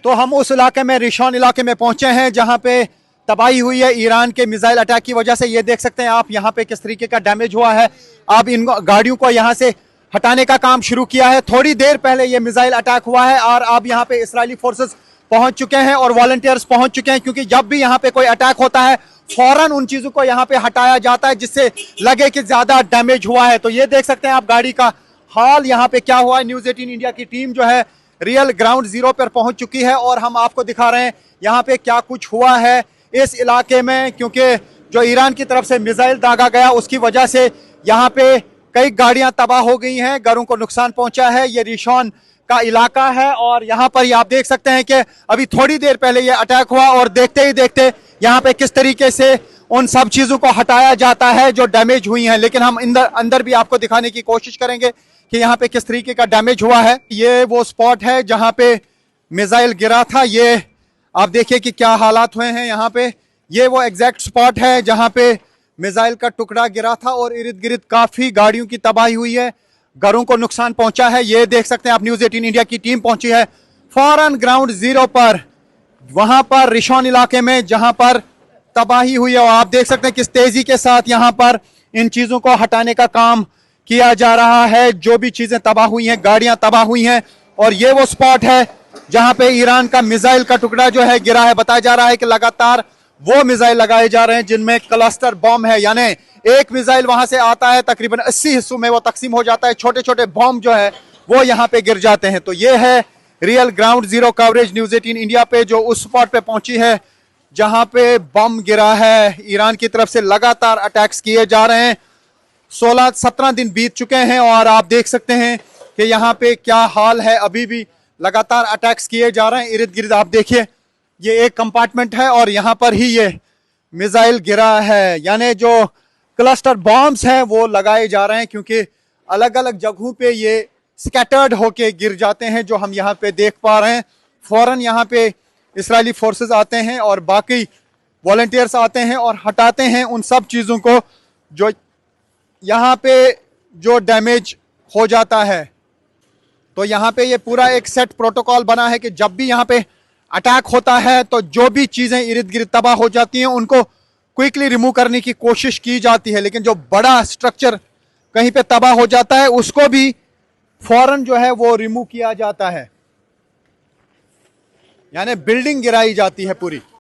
तो हम उस इलाके में रिशॉन इलाके में पहुंचे हैं जहां पे तबाही हुई है ईरान के मिसाइल अटैक की वजह से। ये देख सकते हैं आप यहां पे किस तरीके का डैमेज हुआ है। अब इन गाड़ियों को यहां से हटाने का काम शुरू किया है। थोड़ी देर पहले ये मिसाइल अटैक हुआ है और अब यहां पे इस्राएली फोर्सेस पहुंच चुके हैं और वॉलंटियर्स पहुंच चुके हैं, क्योंकि जब भी यहां पे कोई अटैक होता है फौरन उन चीजों को यहां पे हटाया जाता है जिससे लगे कि ज्यादा डैमेज हुआ है। तो ये देख सकते हैं आप गाड़ी का हाल यहां पे क्या हुआ है। न्यूज 18 इंडिया की टीम जो है रियल ग्राउंड जीरो पर पहुंच चुकी है और हम आपको दिखा रहे हैं यहाँ पे क्या कुछ हुआ है इस इलाके में, क्योंकि जो ईरान की तरफ से मिसाइल दागा गया उसकी वजह से यहाँ पे कई गाड़ियां तबाह हो गई हैं, घरों को नुकसान पहुंचा है। ये रिशॉन का इलाका है और यहाँ पर आप देख सकते हैं कि अभी थोड़ी देर पहले ये अटैक हुआ और देखते ही देखते यहाँ पे किस तरीके से उन सब चीजों को हटाया जाता है जो डैमेज हुई हैं। लेकिन हम अंदर भी आपको दिखाने की कोशिश करेंगे कि यहाँ पे किस तरीके का डैमेज हुआ है। ये वो स्पॉट है जहाँ पे मिसाइल गिरा था। ये आप देखिए कि क्या हालात हुए हैं यहाँ पे। ये वो एग्जैक्ट स्पॉट है जहाँ पे मिसाइल का टुकड़ा गिरा था और इर्द गिर्द काफी गाड़ियों की तबाही हुई है, घरों को नुकसान पहुंचा है। ये देख सकते हैं आप न्यूज 18 इंडिया की टीम पहुंची है फौरन ग्राउंड जीरो पर, वहां पर रिशॉन इलाके में जहां पर तबाही हुई है। और आप देख सकते हैं किस तेजी के साथ यहां पर इन चीजों को हटाने का काम किया जा रहा है। जो भी चीजें तबाह हुई हैं, गाड़ियां तबाह हुई हैं। और ये वो स्पॉट है जहां पे ईरान का मिसाइल का टुकड़ा जो है गिरा है। बताया जा रहा है कि लगातार वो मिसाइल लगाए जा रहे हैं जिनमें क्लस्टर बॉम्ब है, यानी एक मिसाइल वहां से आता है तकरीबन 80 हिस्सों में वो तकसीम हो जाता है, छोटे छोटे बॉम्ब जो है वो यहाँ पे गिर जाते हैं। तो ये है real ground zero coverage news 18 India पे, जो उस स्पॉट पे पहुंची है जहां पे बम गिरा है। ईरान की तरफ से लगातार अटैक्स किए जा रहे हैं। 16-17 दिन बीत चुके हैं और आप देख सकते हैं कि यहाँ पे क्या हाल है। अभी भी लगातार अटैक्स किए जा रहे हैं इर्द गिर्द। आप देखिए ये एक कंपार्टमेंट है और यहाँ पर ही ये मिसाइल गिरा है, यानी जो क्लस्टर बॉम्ब्स हैं वो लगाए जा रहे हैं, क्योंकि अलग अलग जगहों पे ये स्कैटर्ड होके गिर जाते हैं जो हम यहाँ पे देख पा रहे हैं। फौरन यहाँ पे इस्राएली फोर्सेस आते हैं और बाकी वॉलंटियर्स आते हैं और हटाते हैं उन सब चीज़ों को जो यहाँ पे जो डैमेज हो जाता है। तो यहाँ पे ये पूरा एक सेट प्रोटोकॉल बना है कि जब भी यहाँ पे अटैक होता है तो जो भी चीज़ें इर्द गिर्द तबाह हो जाती हैं उनको क्विकली रिमूव करने की कोशिश की जाती है, लेकिन जो बड़ा स्ट्रक्चर कहीं पे तबाह हो जाता है उसको भी फौरन जो है वो रिमूव किया जाता है, यानी बिल्डिंग गिराई जाती है पूरी।